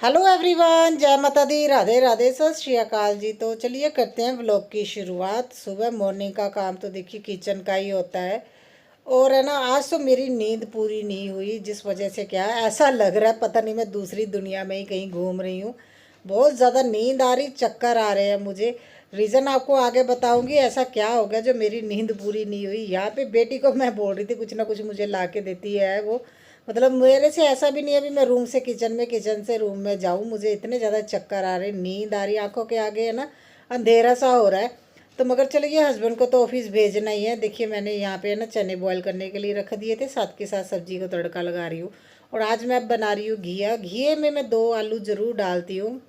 Hello everyone, जय माता दी, राधे राधे, सत श्री अकाल जी। तो चलिए करते हैं व्लॉग की शुरुआत। सुबह मॉर्निंग का काम तो देखिए किचन का ही होता है। और है ना, आज तो मेरी नींद पूरी नहीं हुई, जिस वजह से क्या है, ऐसा लग रहा है पता नहीं मैं दूसरी दुनिया में ही कहीं घूम रही हूँ। बहुत ज़्यादा नींद आ रही, चक्कर आ रहे हैं मुझे। रीज़न आपको आगे बताऊंगी ऐसा क्या हो गया जो मेरी नींद पूरी नहीं हुई। यहाँ पे बेटी को मैं बोल रही थी कुछ ना कुछ मुझे ला के देती है वो। मतलब मेरे से ऐसा भी नहीं है अभी मैं रूम से किचन में, किचन से रूम में जाऊँ। मुझे इतने ज़्यादा चक्कर आ रहे, नींद आ रही, आंखों के आगे है ना अंधेरा सा हो रहा है। तो मगर चलिए, हस्बैंड को तो ऑफिस भेजना ही है। देखिए मैंने यहाँ पे ना चने बॉईल करने के लिए रख दिए थे, साथ के साथ सब्जी को तड़का लगा रही हूँ। और आज मैं बना रही हूँ घिया। घिये में मैं 2 आलू ज़रूर डालती हूँ।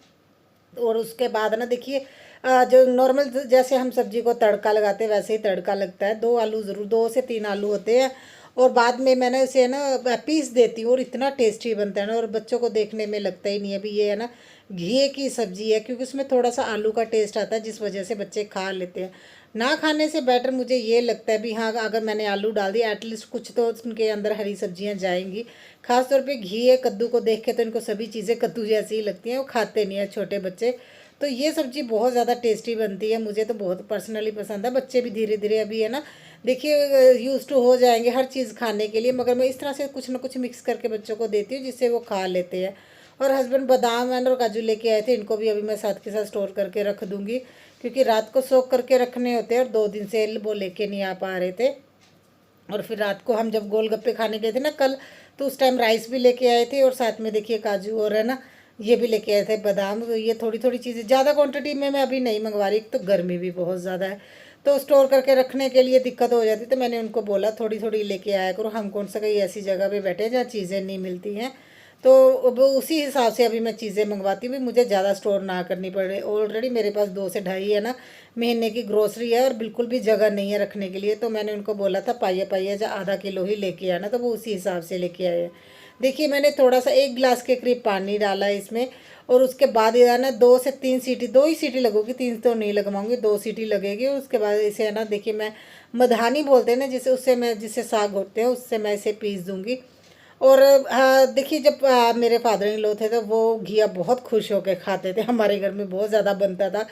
और उसके बाद ना देखिए, जो नॉर्मल जैसे हम सब्जी को तड़का लगाते हैं वैसे ही तड़का लगता है। 2 आलू ज़रूर, 2 से 3 आलू होते हैं। और बाद में मैंने इसे ना पीस देती हूँ और इतना टेस्टी बनता है ना। और बच्चों को देखने में लगता ही नहीं है भी ये है ना घी की सब्जी है, क्योंकि उसमें थोड़ा सा आलू का टेस्ट आता है, जिस वजह से बच्चे खा लेते हैं। ना खाने से बेटर मुझे ये लगता है भी हाँ, अगर मैंने आलू डाल दिया एटलीस्ट कुछ तो उनके अंदर हरी सब्जियां जाएंगी। खासतौर पे घी कद्दू को देख के तो इनको सभी चीज़ें कद्दू जैसी ही लगती हैं, वो खाते नहीं है छोटे बच्चे। तो ये सब्ज़ी बहुत ज़्यादा टेस्टी बनती है, मुझे तो बहुत पर्सनली पसंद है। बच्चे भी धीरे धीरे अभी है ना, देखिए यूज़ टू हो जाएंगे हर चीज़ खाने के लिए। मगर मैं इस तरह से कुछ ना कुछ मिक्स करके बच्चों को देती हूँ जिससे वो खा लेते हैं। और हस्बैंड बादाम एंड और काजू लेके आए थे, इनको भी अभी मैं साथ के साथ स्टोर करके रख दूँगी, क्योंकि रात को सोख करके रखने होते हैं। और 2 दिन से वो लेके नहीं आ पा रहे थे। और फिर रात को हम जब गोलगप्पे खाने गए थे ना कल, तो उस टाइम राइस भी लेके आए थे और साथ में देखिए काजू और है ना ये भी लेके आए थे बादाम। तो ये थोड़ी थोड़ी चीज़ें ज़्यादा क्वांटिटी में मैं अभी नहीं मंगवा रही, तो गर्मी भी बहुत ज़्यादा है तो स्टोर करके रखने के लिए दिक्कत हो जाती। तो मैंने उनको बोला थोड़ी थोड़ी लेके आया करो, हम कौन सा कहीं ऐसी जगह पे बैठे जहाँ चीज़ें नहीं मिलती हैं। तो अब उसी हिसाब से अभी मैं चीज़ें मंगवाती हूँ, मुझे ज़्यादा स्टोर ना करनी पड़े। ऑलरेडी मेरे पास 2 से ढाई है ना महीने की ग्रोसरी है और बिल्कुल भी जगह नहीं है रखने के लिए। तो मैंने उनको बोला था पाइया पाइया या आधा किलो ही लेके आना, तो वो उसी हिसाब से लेके आए हैं। देखिए मैंने थोड़ा सा 1 गिलास के करीब पानी डाला है इसमें। और उसके बाद ये है ना 2 से 3 सीटी, 2 ही सीटी लगेगी, 3 तो नहीं लगवाऊंगी, 2 सीटी लगेगी। और उसके बाद इसे है ना देखिए, मैं मधानी बोलते हैं ना जिसे, उससे मैं जिससे साग होते हैं उससे मैं इसे पीस दूंगी। और देखिए जब मेरे फादर इन लॉ थे तो वो घिया बहुत खुश होकर खाते थे, हमारे घर में बहुत ज़्यादा बनता था।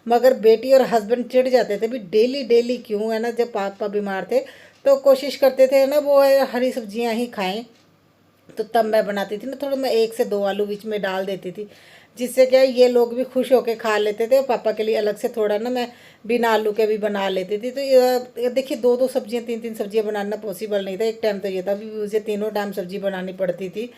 मगर बेटी और हस्बैंड चिढ़ जाते थे भी डेली डेली क्यों, है ना। जब पापा बीमार थे तो कोशिश करते थे ना वो हरी सब्जियां ही खाएं। तो तब मैं बनाती थी ना, थोड़ा मैं 1 से 2 आलू बीच में डाल देती थी, जिससे क्या है ये लोग भी खुश होके खा लेते थे। और पापा के लिए अलग से थोड़ा ना मैं बिना आलू के भी बना लेती थी। तो ये देखिए 2 2 सब्जियां, 3 3 सब्जियां बनाना पॉसिबल नहीं था। एक टाइम तो ये था भी मुझे तीनों टाइम सब्जी बनानी पड़ती थी,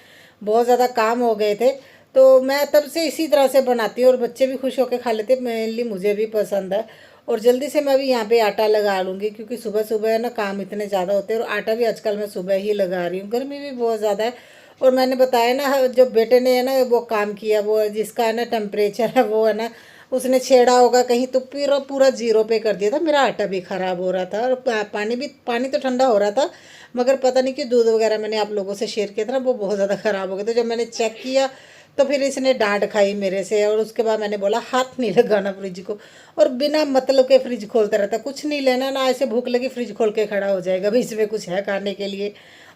बहुत ज़्यादा काम हो गए थे। तो मैं तब से इसी तरह से बनाती हूँ और बच्चे भी खुश होकर खा लेते, मेनली मुझे भी पसंद है। और जल्दी से मैं अभी यहाँ पे आटा लगा लूँगी, क्योंकि सुबह सुबह है ना काम इतने ज़्यादा होते हैं। और आटा भी आजकल मैं सुबह ही लगा रही हूँ, गर्मी भी बहुत ज़्यादा है। और मैंने बताया ना जो बेटे ने है ना वो काम किया, वो जिसका है ना टेम्परेचर है वो है ना, उसने छेड़ा होगा कहीं तो पूरा पूरा जीरो पे कर दिया था। मेरा आटा भी ख़राब हो रहा था और पानी तो ठंडा हो रहा था, मगर पता नहीं कि दूध वगैरह मैंने आप लोगों से शेयर किया था ना, वो बहुत ज़्यादा ख़राब हो गया। तो जब मैंने चेक किया तो फिर इसने डांट खाई मेरे से। और उसके बाद मैंने बोला हाथ नहीं लगाना फ्रिज को। और बिना मतलब के फ्रिज खोलता रहता, कुछ नहीं लेना ना, ऐसे भूख लगी फ्रिज खोल के खड़ा हो जाएगा भाई इसमें कुछ है खाने के लिए।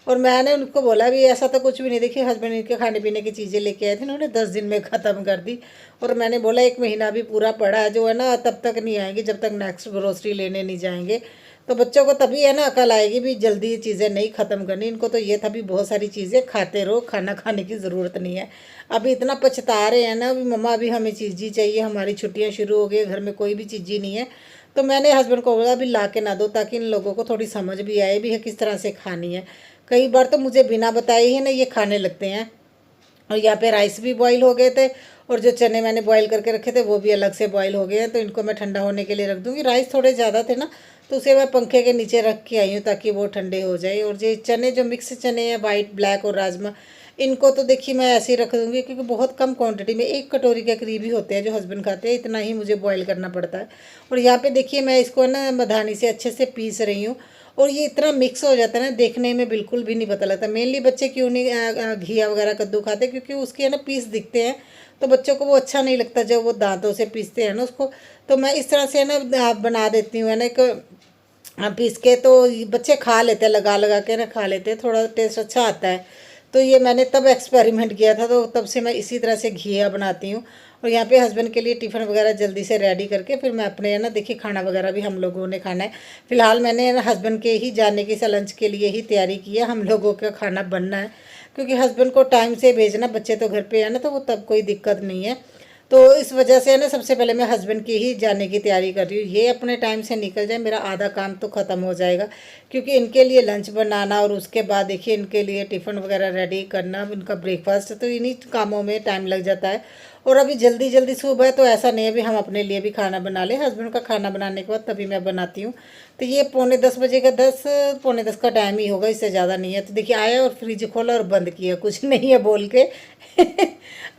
और मैंने उनको बोला भी ऐसा तो कुछ भी नहीं। देखिए हस्बैंड इनके खाने पीने की चीज़ें लेके आए थे, उन्होंने 10 दिन में ख़त्म कर दी। और मैंने बोला 1 महीना भी पूरा पड़ा है जो है ना, तब तक नहीं आएंगे जब तक नेक्स्ट ग्रोसरी लेने नहीं जाएंगे। तो बच्चों को तभी है ना अकल आएगी भी जल्दी ये चीज़ें नहीं ख़त्म करनी। इनको तो ये था भी बहुत सारी चीज़ें खाते रहो, खाना खाने की ज़रूरत नहीं है। अभी इतना पछता रहे हैं ना अभी, मम्मा अभी हमें चीज़ ही चाहिए, हमारी छुट्टियाँ शुरू हो गई, घर में कोई भी चीज़ ही नहीं है। तो मैंने हस्बैंड को बोला अभी ला के ना दो, ताकि इन लोगों को थोड़ी समझ भी आए भी है किस तरह से खानी है। कई बार तो मुझे बिना बताए ही ना ये खाने लगते हैं। और यहाँ पे राइस भी बॉईल हो गए थे, और जो चने मैंने बॉईल करके रखे थे वो भी अलग से बॉईल हो गए हैं। तो इनको मैं ठंडा होने के लिए रख दूँगी। राइस थोड़े ज़्यादा थे ना, तो उसे मैं पंखे के नीचे रख के आई हूँ ताकि वो ठंडे हो जाए। और ये चने जो मिक्स चने हैं वाइट ब्लैक और राजमा, इनको तो देखिए मैं ऐसे ही रख दूँगी, क्योंकि बहुत कम क्वांटिटी में 1 कटोरी के करीब ही होते हैं जो हस्बैंड खाते हैं, इतना ही मुझे बॉईल करना पड़ता है। और यहाँ पे देखिए मैं इसको ना मधानी से अच्छे से पीस रही हूँ, और ये इतना मिक्स हो जाता है ना, देखने में बिल्कुल भी नहीं पता लगता। मेनली बच्चे क्यों नहीं घिया वगैरह कद्दू खाते, क्योंकि उसके है ना पीस दिखते हैं, तो बच्चों को वो अच्छा नहीं लगता जब वो दांतों से पीसते हैं ना उसको। तो मैं इस तरह से है ना बना देती हूँ, है ना, एक पीस के, तो बच्चे खा लेते हैं, लगा लगा के ना खा लेते हैं, थोड़ा टेस्ट अच्छा आता है। तो ये मैंने तब एक्सपेरिमेंट किया था, तो तब से मैं इसी तरह से घिया बनाती हूँ। और यहाँ पे हस्बैंड के लिए टिफ़िन वगैरह जल्दी से रेडी करके फिर मैं अपने है ना, देखिए खाना वगैरह भी हम लोगों ने खाना है। फिलहाल मैंने है ना हस्बैंड के ही जाने की लंच के लिए ही तैयारी की है, हम लोगों का खाना बनना है, क्योंकि हस्बैंड को टाइम से भेजना, बच्चे तो घर पे है ना, तो वो तब कोई दिक्कत नहीं है। तो इस वजह से है ना सबसे पहले मैं हस्बैंड की ही जाने की तैयारी कर रही हूँ। ये अपने टाइम से निकल जाए, मेरा आधा काम तो ख़त्म हो जाएगा, क्योंकि इनके लिए लंच बनाना और उसके बाद देखिए इनके लिए टिफ़िन वगैरह रेडी करना, उनका ब्रेकफास्ट, तो इन्हीं कामों में टाइम लग जाता है। और अभी जल्दी जल्दी सुबह है, तो ऐसा नहीं है भी हम अपने लिए भी खाना बना लें, हस्बैंड का खाना बनाने के बाद तभी मैं बनाती हूँ। तो ये पौने 10 बजे का 10 पौने 10 का टाइम ही होगा, इससे ज़्यादा नहीं है। तो देखिए आया और फ्रिज खोला और बंद किया, कुछ नहीं है बोल के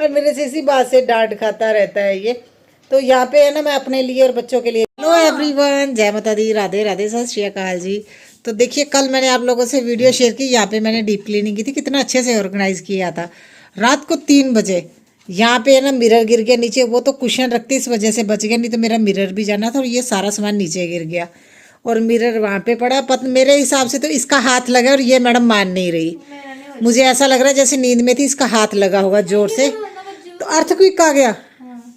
और मेरे से इसी बात से डांट खाता रहता है ये। तो यहाँ पे है ना मैं अपने लिए और बच्चों के लिए। हेलो एवरीवन, जय माता दी, राधे राधे, सत श्री अकाल जी। तो देखिए कल मैंने आप लोगों से वीडियो शेयर की, यहाँ पे मैंने डीप क्लीनिंग की थी, कितना अच्छे से ऑर्गेनाइज किया था। रात को 3 बजे यहाँ पे है ना मिरर गिर गया नीचे, वो तो कुशन रखती इस वजह से बच गया, नहीं तो मेरा मिरर भी जाना था, और ये सारा सामान नीचे गिर गया और मिरर वहाँ पे पड़ा। मेरे हिसाब से तो इसका हाथ लगा, और ये मैडम मान नहीं रही, मुझे ऐसा लग रहा है जैसे नींद में थी, इसका हाथ लगा होगा जोर से। तो अर्थक्वेक आ गया,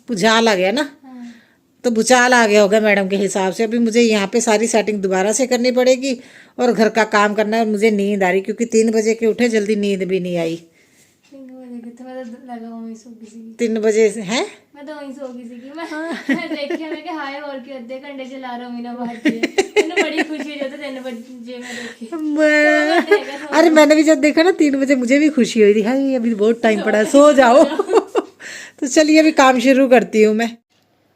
भूचाल आ गया ना, तो भूचाल आ गया होगा मैडम के हिसाब से। अभी मुझे यहाँ पे सारी सेटिंग दोबारा से करनी पड़ेगी और घर का काम करना है। मुझे नींद आ रही, क्योंकि 3 बजे के उठे, जल्दी नींद भी नहीं आई। 3 बजे से है, मैं तो वहीं सो गई थी। मैं देखिए मैं कि हाय और के आधे घंटे चला रहा हूं मीना बाहर के, मैंने बड़ी खुशी हो जाती 3 बजे मैं देखी। अरे मैंने भी जब देखा ना 3 बजे, मुझे भी खुशी हुई थी, हाय अभी बहुत टाइम पड़ा, सो जाओ। तो चलिए अभी काम शुरू करती हूँ मैं।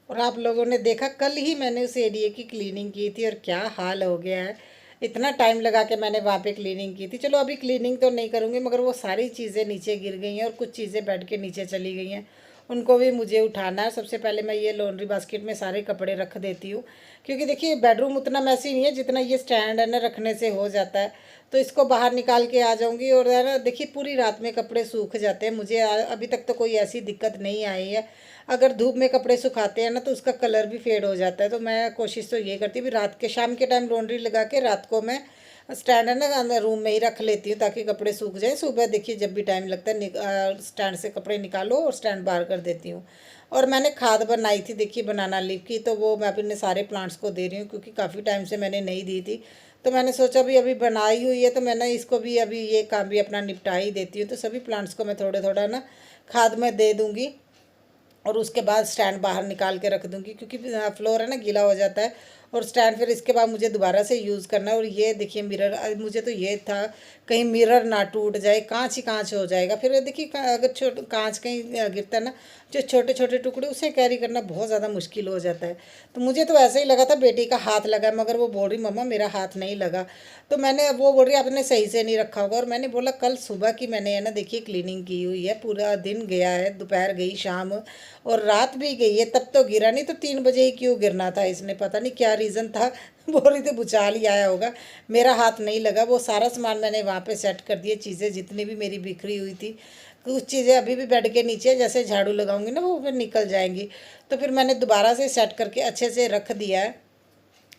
और आप लोगों ने देखा कल ही मैंने उस एरिया की क्लीनिंग की थी, और क्या हाल हो गया है। इतना टाइम लगा के मैंने वहाँ पे क्लीनिंग की थी। चलो अभी क्लीनिंग तो नहीं करूँगी, मगर वो सारी चीज़ें नीचे गिर गई हैं और कुछ चीज़ें बेड के नीचे चली गई हैं, उनको भी मुझे उठाना है। सबसे पहले मैं ये लॉन्ड्री बास्केट में सारे कपड़े रख देती हूँ, क्योंकि देखिए बेडरूम उतना मैसी नहीं है जितना ये स्टैंड है ना रखने से हो जाता है। तो इसको बाहर निकाल के आ जाऊँगी, और है ना देखिए पूरी रात में कपड़े सूख जाते हैं। मुझे अभी तक तो कोई ऐसी दिक्कत नहीं आई है। अगर धूप में कपड़े सुखाते हैं ना तो उसका कलर भी फेड हो जाता है। तो मैं कोशिश तो ये करती हूँ रात के शाम के टाइम लॉन्ड्री लगा के रात को मैं स्टैंड है ना अंदर रूम में ही रख लेती हूँ, ताकि कपड़े सूख जाए। सुबह देखिए जब भी टाइम लगता है स्टैंड से कपड़े निकालो और स्टैंड बाहर कर देती हूँ। और मैंने खाद बनाई थी देखिए बनाना लीफ की, तो वो मैं अपने सारे प्लांट्स को दे रही हूँ, क्योंकि काफ़ी टाइम से मैंने नहीं दी थी। तो मैंने सोचा भी अभी बनाई हुई है, तो मैंने इसको भी अभी ये काम भी अपना निपटा ही देती हूँ। तो सभी प्लांट्स को मैं थोड़ा थोड़ा ना खाद में दे दूँगी, और उसके बाद स्टैंड बाहर निकाल के रख दूँगी, क्योंकि फ्लोर है ना गीला हो जाता है। और स्टैंड फिर इसके बाद मुझे दोबारा से यूज़ करना है। और ये देखिए मिरर, मुझे तो ये था कहीं मिरर ना टूट जाए, कांच ही कांच हो जाएगा। फिर देखिए अगर कांच कहीं गिरता है ना, जो छोटे छोटे टुकड़े, उसे कैरी करना बहुत ज़्यादा मुश्किल हो जाता है। तो मुझे तो ऐसे ही लगा था बेटी का हाथ लगा, मगर वो बोल रही मम्मा मेरा हाथ नहीं लगा। तो मैंने, वो बोल रही आपने सही से नहीं रखा होगा। और मैंने बोला कल सुबह की मैंने है ना देखिए क्लीनिंग की हुई है, पूरा दिन गया है, दोपहर गई, शाम और रात भी गई है, तब तो गिरा नहीं। तो 3 बजे ही क्यों गिरना था इसने, पता नहीं क्या रीज़न था। बोल रही थी भूचाल ही आया होगा, मेरा हाथ नहीं लगा। वो सारा सामान मैंने वहाँ पे सेट कर दिए, चीज़ें जितनी भी मेरी बिखरी हुई थी। कुछ चीज़ें अभी भी बेड के नीचे, जैसे झाड़ू लगाऊंगी ना वो फिर निकल जाएंगी। तो फिर मैंने दोबारा से सेट करके अच्छे से रख दिया है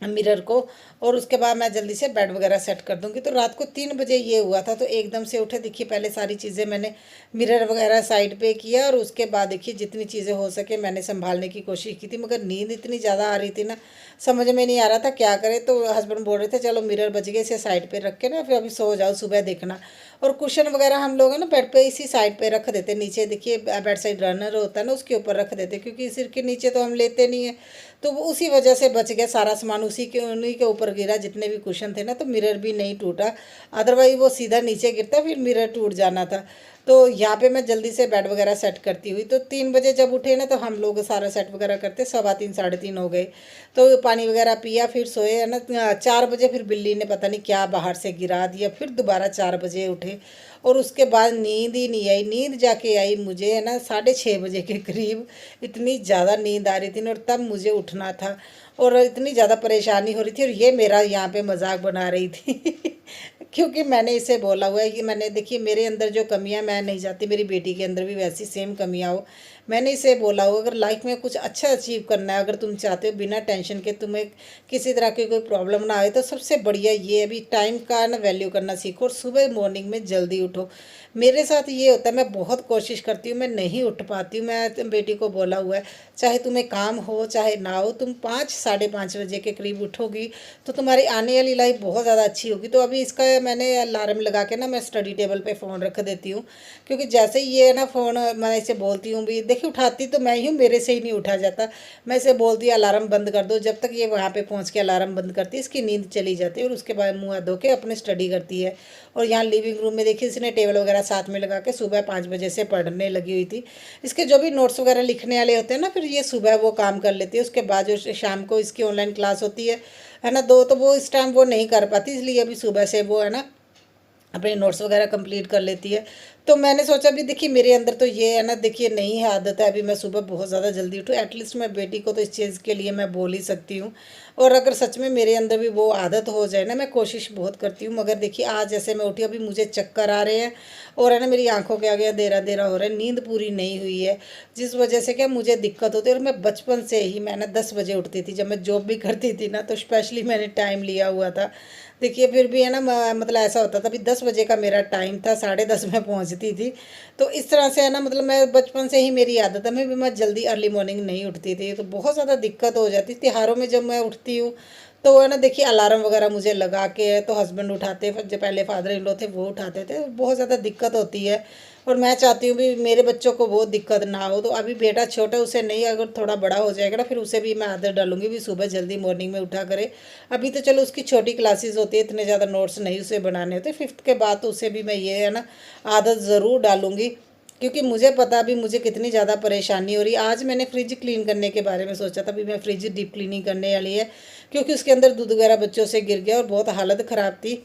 मिरर को। और उसके बाद मैं जल्दी से बेड वगैरह सेट कर दूंगी। तो रात को 3 बजे ये हुआ था, तो एकदम से उठे, देखिए पहले सारी चीज़ें मैंने मिरर वगैरह साइड पे किया, और उसके बाद देखिए जितनी चीज़ें हो सके मैंने संभालने की कोशिश की थी। मगर नींद इतनी ज़्यादा आ रही थी ना, समझ में नहीं आ रहा था क्या करे। तो हस्बैंड बोल रहे थे चलो मिरर बच गए, इसे साइड पर रख के ना फिर अभी सो जाओ, सुबह देखना। और कुशन वगैरह हम लोग है ना बेड पे इसी साइड पे रख देते, नीचे देखिए बेड साइड रनर होता है ना, उसके ऊपर रख देते, क्योंकि सिर के नीचे तो हम लेते नहीं है। तो वो उसी वजह से बच गया सारा सामान, उन्हीं के ऊपर गिरा जितने भी कुशन थे ना। तो मिरर भी नहीं टूटा, अदरवाइज वो सीधा नीचे गिरता फिर मिरर टूट जाना था। तो यहाँ पे मैं जल्दी से बेड वगैरह सेट करती हुई, तो 3 बजे जब उठे ना तो हम लोग सारा सेट वगैरह करते 3:15 3:30 हो गए। तो पानी वगैरह पिया, फिर सोए है ना। 4 बजे फिर बिल्ली ने पता नहीं क्या बाहर से गिरा दिया, फिर दोबारा 4 बजे उठे और उसके बाद नींद ही नहीं आई। नींद जाके आई मुझे है ना 6:30 बजे के करीब। इतनी ज़्यादा नींद आ रही थी ना, और तब मुझे उठना था और इतनी ज़्यादा परेशानी हो रही थी, और ये मेरा यहाँ पे मजाक बना रही थी क्योंकि मैंने इसे बोला हुआ है कि मैंने, देखिए मेरे अंदर जो कमियां, मैं नहीं चाहती मेरी बेटी के अंदर भी वैसी सेम कमियां हो। मैंने इसे बोला हुआ, अगर लाइफ में कुछ अच्छा अचीव करना है, अगर तुम चाहते हो बिना टेंशन के तुम्हें किसी तरह की कोई प्रॉब्लम ना आए, तो सबसे बढ़िया ये है भी टाइम का ना वैल्यू करना सीखो और सुबह मॉर्निंग में जल्दी उठो। मेरे साथ ये होता है, मैं बहुत कोशिश करती हूँ, मैं नहीं उठ पाती हूँ। मैं बेटी को बोला हुआ है, चाहे तुम्हें काम हो चाहे ना हो, तुम 5 साढ़े 5 बजे के करीब उठोगी तो तुम्हारी आने वाली लाइफ बहुत ज़्यादा अच्छी होगी। तो अभी इसका मैंने अलार्म लगा के ना मैं स्टडी टेबल पे फ़ोन रख देती हूँ, क्योंकि जैसे ही ये ना फ़ोन, मैं इसे बोलती हूँ भी, देखिए उठाती तो मैं ही हूँ, मेरे से ही नहीं उठा जाता। मैं इसे बोलती हूँ अलार्म बंद कर दो, जब तक ये वहाँ पे पहुँच के अलार्म बंद करती है इसकी नींद चली जाती है, और उसके बाद मुँह हाथ धो के अपने स्टडी करती है। और यहाँ लिविंग रूम में देखिए इसने टेबल वगैरह साथ में लगा के सुबह 5 बजे से पढ़ने लगी हुई थी। इसके जो भी नोट्स वगैरह लिखने वाले होते हैं ना, फिर ये सुबह वो काम कर लेती है। उसके बाद जो शाम को इसकी ऑनलाइन क्लास होती है ना, दो, तो वो इस टाइम वो नहीं कर पाती, इसलिए अभी सुबह से वो है ना अपने नोट्स वगैरह कंप्लीट कर लेती है। तो मैंने सोचा भी, देखिए मेरे अंदर तो ये है ना, देखिए नहीं है आदत है अभी मैं सुबह बहुत ज़्यादा जल्दी उठूँ। एटलीस्ट मैं बेटी को तो इस चीज़ के लिए मैं बोल ही सकती हूँ। और अगर सच में मेरे अंदर भी वो आदत हो जाए ना, मैं कोशिश बहुत करती हूँ। मगर देखिए आज जैसे मैं उठी, अभी मुझे चक्कर आ रहे हैं और है ना मेरी आंखों के आगे अंधेरा अंधेरा हो रहा है, नींद पूरी नहीं हुई है, जिस वजह से क्या मुझे दिक्कत होती है। और मैं बचपन से ही, मैं ना 10 बजे उठती थी, जब मैं जॉब भी करती थी ना, तो स्पेशली मैंने टाइम लिया हुआ था। देखिए फिर भी है ना, मतलब ऐसा होता था भी 10 बजे का मेरा टाइम था, 10:30 में पहुंचती थी। तो इस तरह से है ना, मतलब मैं बचपन से ही मेरी आदत है, मैं जल्दी अर्ली मॉर्निंग नहीं उठती थी, तो बहुत ज़्यादा दिक्कत हो जाती। त्योहारों में जब मैं उठती हूँ तो है ना, देखिए अलार्म वगैरह मुझे लगा के है, तो हस्बैंड उठाते, जो पहले फादर इन लॉ थे वो उठाते थे, बहुत ज़्यादा दिक्कत होती है। और मैं चाहती हूँ भी मेरे बच्चों को वो दिक्कत ना हो। तो अभी बेटा छोटा, उसे नहीं, अगर थोड़ा बड़ा हो जाएगा ना फिर उसे भी मैं आदत डालूंगी भी सुबह जल्दी मॉर्निंग में उठा करे। अभी तो चलो उसकी छोटी क्लासेस होती है, इतने ज़्यादा नोट्स नहीं उसे बनाने होते, 5th के बाद तो उसे भी मैं ये है ना आदत ज़रूर डालूंगी, क्योंकि मुझे पता अभी मुझे कितनी ज़्यादा परेशानी हो रही है। आज मैंने फ्रिज क्लीन करने के बारे में सोचा था, भी मैं फ्रिज डीप क्लीनिंग करने वाली है, क्योंकि उसके अंदर दूध वगैरह बच्चों से गिर गया और बहुत हालत ख़राब थी।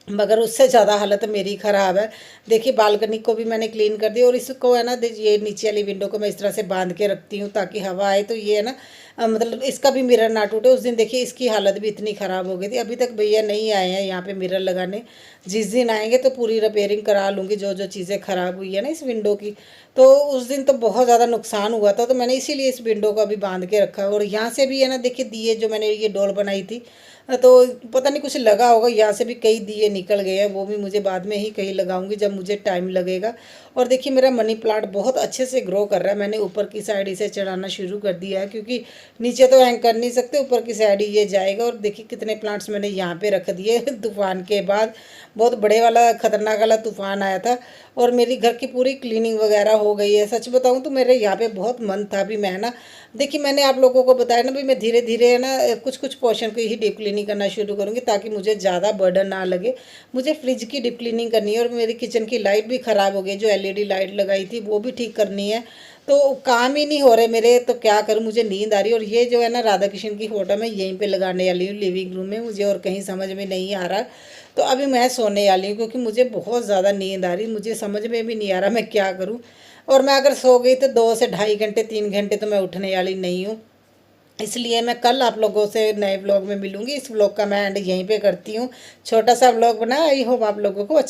मगर उससे ज़्यादा हालत मेरी ख़राब है। देखिए बालकनी को भी मैंने क्लीन कर दी, और इसको है ना, ये नीचे वाली विंडो को मैं इस तरह से बांध के रखती हूँ ताकि हवा आए, तो ये है ना मतलब इसका भी मिरर ना टूटे। उस दिन देखिए इसकी हालत भी इतनी ख़राब हो गई थी, अभी तक भैया नहीं आए हैं यहाँ पे मिरर लगाने। जिस दिन आएंगे तो पूरी रिपेयरिंग करा लूँगी, जो जो चीज़ें ख़राब हुई है ना इस विंडो की। तो उस दिन तो बहुत ज़्यादा नुकसान हुआ था, तो मैंने इसीलिए इस विंडो को अभी बांध के रखा है। और यहाँ से भी है ना, देखिए दिए जो मैंने ये डोल बनाई थी, तो पता नहीं कुछ लगा होगा, यहाँ से भी कई दिए निकल गए हैं, वो भी मुझे बाद में ही कहीं लगाऊंगी जब मुझे टाइम लगेगा। और देखिए मेरा मनी प्लांट बहुत अच्छे से ग्रो कर रहा है। मैंने ऊपर की साइड इसे चढ़ाना शुरू कर दिया है, क्योंकि नीचे तो हैंग कर नहीं सकते, ऊपर की साइड ही ये जाएगा। और देखिए कितने प्लांट्स मैंने यहाँ पे रख दिए तूफान के बाद, बहुत बड़े वाला खतरनाक वाला तूफान आया था, और मेरी घर की पूरी क्लीनिंग वगैरह हो गई है। सच बताऊँ तो मेरे यहाँ पे बहुत मन था भी मैं ना, देखिए मैंने आप लोगों को बताया ना भी मैं धीरे धीरे है ना कुछ कुछ पोर्शन की ही डीप क्लीनिंग करना शुरू करूँगी, ताकि मुझे ज़्यादा बर्डन ना लगे। मुझे फ्रिज की डीप क्लीनिंग करनी है, और मेरी किचन की लाइट भी ख़राब हो गई, जो एलईडी लाइट लगाई थी वो भी ठीक करनी है। तो काम ही नहीं हो रहे मेरे, तो क्या करूँ, मुझे नींद आ रही है। और ये जो है ना राधा कृष्ण की फ़ोटो मैं यहीं पे लगाने वाली हूँ लिविंग रूम में, मुझे और कहीं समझ में नहीं आ रहा। तो अभी मैं सोने वाली हूँ, क्योंकि मुझे बहुत ज़्यादा नींद आ रही, मुझे समझ में भी नहीं आ रहा मैं क्या करूँ। और मैं अगर सो गई तो 2 से ढाई घंटे 3 घंटे तो मैं उठने वाली नहीं हूँ। इसलिए मैं कल आप लोगों से नए व्लॉग में मिलूंगी। इस व्लॉग का मैं एंड यहीं पे करती हूँ। छोटा सा व्लॉग बना, आई होप आप लोगों को अच्छा